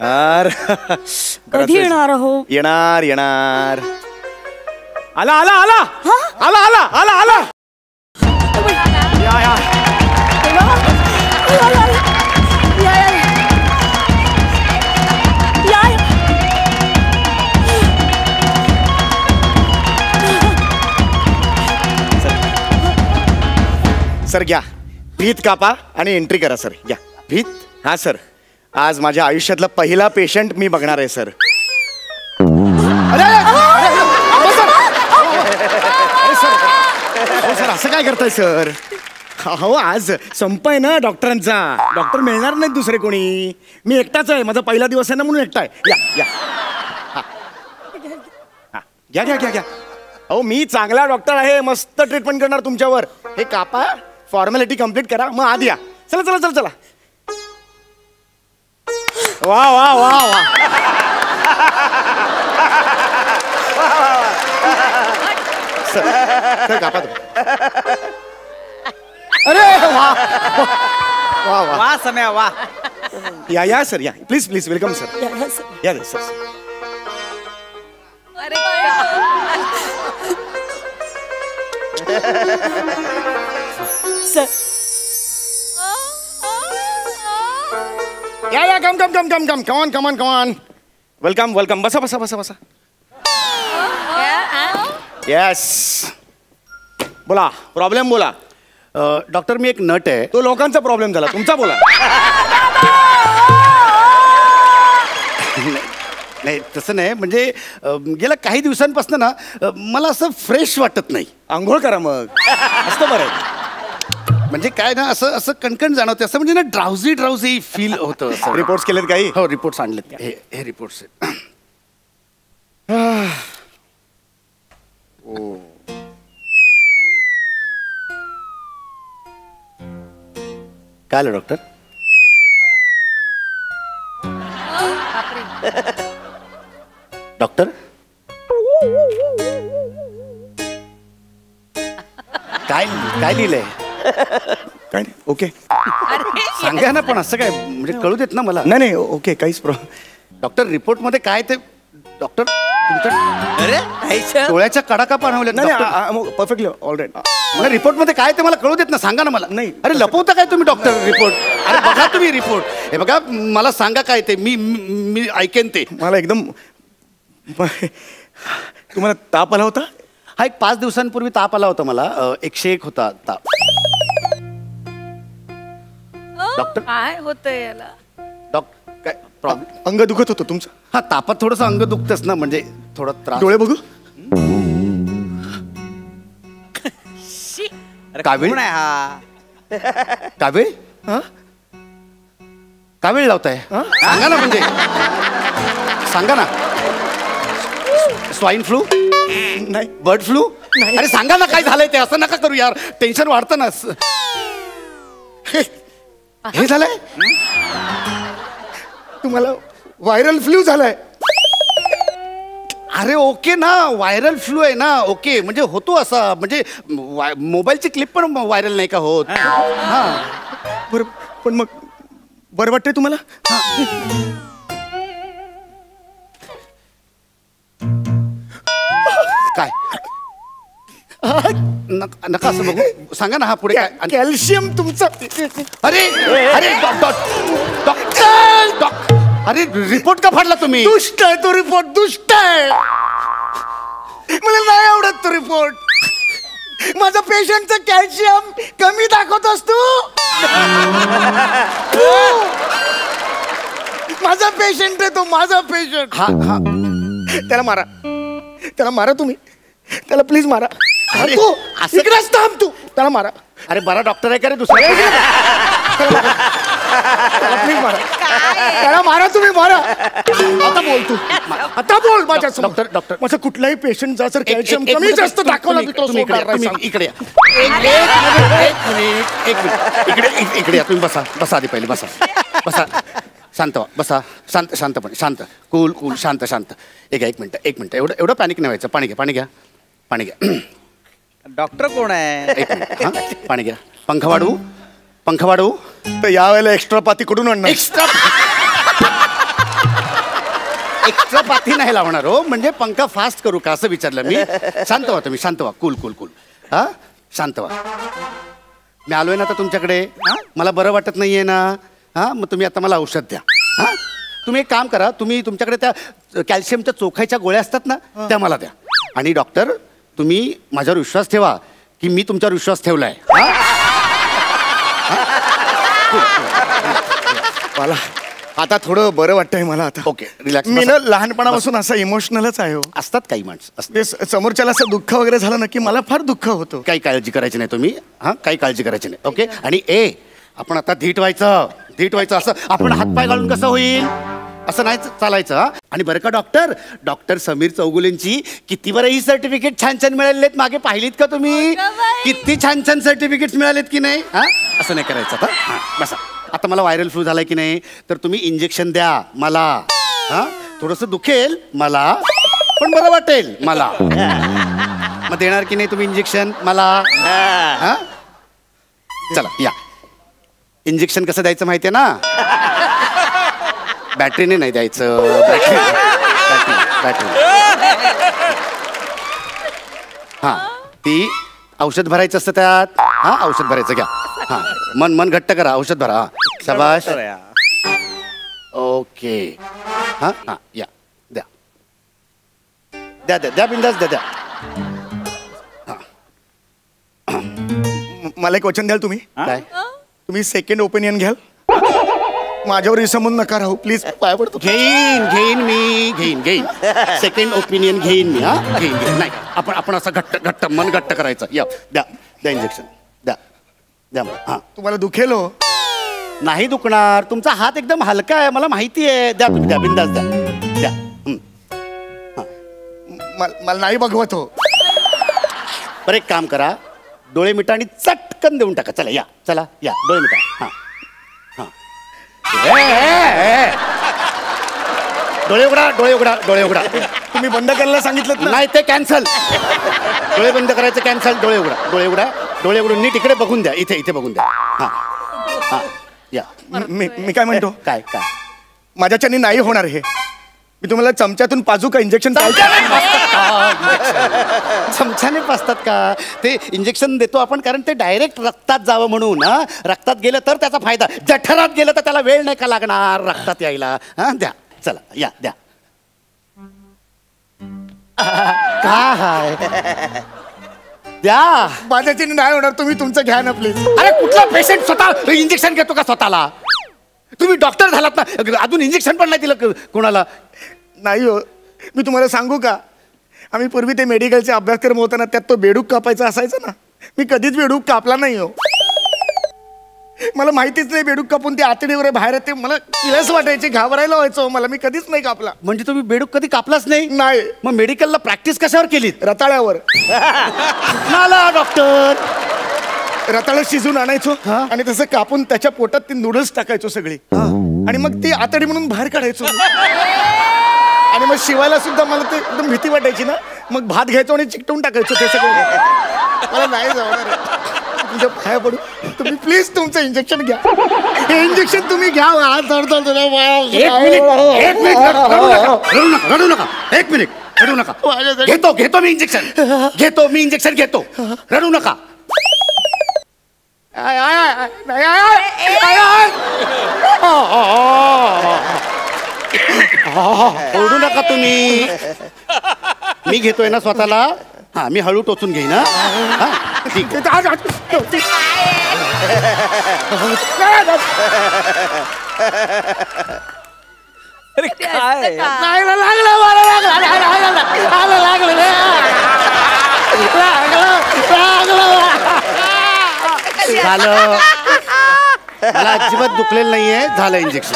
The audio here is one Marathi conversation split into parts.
यार कधी येणार हो? येणार येणार. आला आला आला आला आला आला आला. या या सर घ्या भीत कापा आणि एंट्री करा सर. घ्या भीत. हा सर, आज माझ्या आयुष्यातला पहिला पेशंट मी बघणार आहे सर. सर असं काय करताय सर? हो आज संप आहे ना डॉक्टरांचा. डॉक्टर मिळणार नाहीत दुसरे कोणी. मी एकटाच आहे. माझा पहिला दिवस आहे ना म्हणून एकटा आहे. या या घ्या घ्या घ्या घ्या. अहो मी चांगला डॉक्टर आहे. मस्त ट्रीटमेंट करणार तुमच्यावर. हे कापा, फॉर्मॅलिटी कम्प्लीट करा, मग आत या. चला चला चला चला. वा वा वा वा. सर कापा तुम्ही. अरे वा वा वा वा सम्या वा. या या सर या. Please please welcome sir. या सर. या come come come come come come on come on come on. Welcome welcome. बसा बसा बसा बसा. येस बोला. प्रॉब्लेम बोला. डॉक्टर मी एक नट आहे. तो लोकांचा प्रॉब्लेम झाला, तुमचा बोला. नाही तसं नाही, म्हणजे गेल्या काही दिवसांपासून ना मला असं फ्रेश वाटत नाही. आंघोळ करा मग. असतं बरं. म्हणजे काय ना असं असं कणकण जाणवते. असं म्हणजे ना ड्राउझी ड्राउझी फील होतं. रिपोर्ट्स केलेत काही? हो रिपोर्ट्स आणलेत. हे रिपोर्ट्स आहेत. काय आलं डॉक्टर? डॉक्टर काय काय लिहिलंय? काय नाही. ओके सांगा ना. पण असं काय म्हणजे कळू देत ना मला. नाही नाही ओके काहीच प्रॉब्लेम. डॉक्टर रिपोर्ट मध्ये काय ते डॉक्टर तुमच्या डोळ्याच्या कडा का पाणवल्या? नाही परफेक्टली ऑलराईट. मला रिपोर्ट मध्ये काय ते मला कळू देत ना. सांगा ना मला. नाही. अरे लपवता काय तुम्ही डॉक्टर रिपोर्ट? अरे बघा तुम्ही रिपोर्ट. हे बघा मला सांगा काय ते. मी मी ऐकेन ते. मला एकदम. तुम्हाला ताप आला होता? हा एक 5 दिवसांपूर्वी ताप आला होता मला. 101 होता ताप. डॉक्टर काय होतंय याला? डॉक्टर काय प्रॉब्लेम? अंग दुखत होतं तुमचं? हा तापात थोडंसं अंग दुखतंच ना, म्हणजे थोडा त्रास. डोळे बघू. कावीळ कोण आहे हा? कावीळ हा कावीळ लावताय? सांगा ना. म्हणजे सांगा ना. Swine flu? नाही. Bird flu? नाही. अरे सांगा ना काय झालंय ते. असं नका करू यार. टेन्शन वाढतं ना. हे झालंय? तुम्हाला व्हायरल फ्लू झालाय? अरे ओके ना. व्हायरल फ्लू आहे ना. ओके म्हणजे होतो असा. म्हणजे मोबाईलची क्लिप पण व्हायरल नाही का होत? हा बरं पण मग बरं वाटतंय तुम्हाला? काय नका असं बघू. सांगा ना. हा पुढे काय? कॅल्शियम तुमचं. अरे अरे डॉक्टर अरे रिपोर्ट का फाडला तुम्ही? दुष्ट आहे तो रिपोर्ट. दुष्ट आहे. मला नाही आवडत तो रिपोर्ट. माझा पेशंटचं कॅल्शियम कमी दाखवतोस तू. माझा पेशंट आहे तो. माझा पेशंट. हा हा त्याला मारा. त्याला मारा तुम्ही. त्याला प्लीज मारा. अरे, तू असं- इकडेच थांब तू. त्याला मारा. अरे बरा डॉक्टर आहे का रे दुसरा? त्याला प्लीज मारा. त्याला मारा तुम्ही. मारा. आता बोल तू. आता बोल माझ्या डॉक्टर माझं कुठलाही पेशंट जर एक- कॅल्शियम एक- कमी एक- जास्त तुम्ही- दाखवला तुम्ही- तो तुम्ही इकडे या, सोडणार नाही. तुम्ही इकडे या. एक मिनिट इकडे या. तुम्ही बसा. बसा आधी पहिले. बसा बसा. शांत व्हा. बसा. शांत शांतपणे. शांत. Cool cool. शांत शांत. एक मिनिट. एवढं पॅनिक नाही व्हायचं. पाणी घ्या. पाणी घ्या. डॉक्टर कोण आहे? एक मिनिट. हा पाणी घ्या. पंख वाढवू. तर यावेळेला एक्स्ट्रा पाती कुठून आणणार? एक्स्ट्रा एक्स्ट्रा पाथी नाही लावणार हो, म्हणजे पंखा फास्ट करू का असं विचारलं मी. शांत व्हा तुम्ही, शांत व्हा. Cool cool cool. हा शांत व्हा. मी आलोय ना आता तुमच्याकडे. मला बरं वाटत नाहीये ना. हा मग तुम्ही आता मला औषध द्या. हा तुम्ही एक काम करा, तुम्ही तुमच्याकडे त्या कॅल्शियमच्या चोखायच्या गोळ्या असतात ना त्या मला द्या. आणि डॉक्टर तुम्ही माझ्यावर विश्वास ठेवा की मी तुमच्यावर विश्वास ठेवलाय. मला आता थोडं बरं वाटतंय मला आता. Okay relax. मी ना लहानपणापासून असा इमोशनलच आहे हो. असतात काही माणसं असतात. ते समोरच्याला असं दुःख वगैरे झालं ना की मला फार दुःख होतं. काही काळजी करायची नाही तुम्ही. हा काही काळजी करायची नाही. ओके. आणि आपण आता धीट व्हायचं असं आपण हातपाय घालून कसं होईल असं नाही चालायचं. हा आणि बरं का डॉक्टर समीर चौगुलेंची किती बरं ही सर्टिफिकेट छान छान मिळालेत मागे पाहिलीत का तुम्ही? किती छान छान सर्टिफिकेट्स मिळालेत की नाही. हा असं नाही करायचं. आता हा बसा. आता मला व्हायरल फ्लू झालाय की नाही तर तुम्ही इंजेक्शन द्या मला. हा थोडंसं दुखेल मला पण बरं वाटेल मला. मग देणार की नाही तुम्ही इंजेक्शन मला? हा चला या. इंजेक्शन कसं द्यायचं माहितीये ना? बॅटरीने नाही द्यायचं. बॅटरी. हा ती औषध भरायचं असतं त्यात. हा औषध भरायचं घ्या. हा मन घट्ट करा. औषध भरा. हा शाबाश. ओके. हा हा या द्या द्या द्या द्या बिंदास द्या. मला एक वचन द्याल तुम्ही? काय? तुम्ही सेकंड ओपिनियन घ्याल? माझ्यावर विसंबून नका राहू प्लीज. पाया पडतो. घेईन सेकंड ओपिनियन घेईन मी. हा घेईन नाही आपण असं घट्ट मन घट्ट करायचं. या द्या इंजेक्शन द्या मला. हा तुम्हाला दुखेल हो? नाही दुखणार. तुमचा हात एकदम हलका आहे मला माहिती आहे. द्या तुम्ही द्या बिंदास द्या. मला नाही बघवत हो. बरं एक काम करा, डोळे मिटा आणि चटकन देऊन टाका. चला या डोळे मिटा. हा डोळे उघडा. तुम्ही बंद करायला सांगितलं ना? नाही ते कॅन्सल. डोळे बंद करायचं कॅन्सल. डोळे उघडून नीट इकडे बघून द्या. इथे बघून द्या. हा या. मी काय म्हणतो, काय माझ्याच्यानी नाही होणार हे. मी तुम्हाला चमच्यातून पाजू का इंजेक्शन? चमच्याने पाजतात का? ते इंजेक्शन देतो आपण कारण ते डायरेक्ट रक्तात जावं म्हणून. हा रक्तात गेलं तर त्याचा फायदा. जठरात गेलं तर त्याला वेळ नाही का लागणार रक्तात यायला. हा द्या. चला या द्या. काय द्या. माझ्याच्यानी नाही होणार. तुम्ही तुमचं घ्या ना प्लीज. अरे कुठला पेशंट स्वतः इंजेक्शन घेतो का स्वतःला? तुम्ही डॉक्टर झालात ना, अजून इंजेक्शन पण नाही दिलं कोणाला? नाही हो. मी तुम्हाला सांगू का, आम्ही पूर्वी ते मेडिकलचे अभ्यासक्रम होता ना त्यात तो बेडूक कापायचा असायचा ना. मी कधीच बेडूक कापला नाही हो. मला माहितीच नाही बेडूक कापून ते आतडीवर बाहेर येते. मला किळस वाटायची, घाबरायला व्हायचं मला. मी कधीच नाही कापला. म्हणजे तुम्ही बेडूक कधी कापलाच नाही? नाही. मग मेडिकलला प्रॅक्टिस कशावर केली? रताळ्यावर. मला डॉक्टर रताळं शिजून आणायचो आणि तसं कापून त्याच्या पोटात ते नूडल्स टाकायचो सगळे. आणि मग ती आतडी म्हणून बाहेर काढायचो. आणि मग शिवायला सुद्धा मला ते एकदम भीती वाटायची ना. मग भात घ्यायचो आणि चिकटवून टाकायचो ते सगळं. मला नाही जाणार. तुमच्या पाया पडू. तुम्ही प्लीज तुमचं इंजेक्शन घ्या. हे इंजेक्शन तुम्ही घ्या. रडू नका. एक मिनिट रडू नका. घेतो मी इंजेक्शन घेतो. रडू नका. ओरडू नका तुम्ही. मी घेतोय ना स्वतःला. हा मी हळू टोचून घेईन. हा ठीक आहे. अरे काय झालं. मला अजिबात दुखलेलं नाहीये. झालं इंजेक्शन.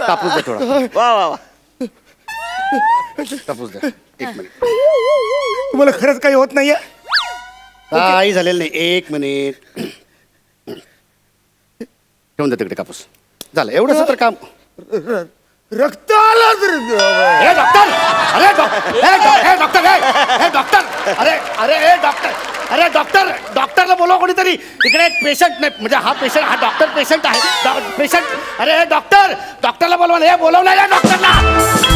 कापूस द्या थोडा. वा कापूस द्या. एक मिनिट. तुम्हाला खरंच काही होत नाहीये? काही झालेलं नाही. एक मिनिट ठेवून द्या तिकडे कापूस. झालं एवढंच तर काम. रक्त आलं. डॉक्टर. अरे डॉक्टर. अरे अरे ए डॉक्टर, अरे डॉक्टरला बोलवा कोणीतरी. इकडे एक पेशंट नाही, म्हणजे हा पेशंट, हा डॉक्टर पेशंट आहे. पेशंट, अरे डॉक्टरला बोलवा. हे बोलवलं डॉक्टरला.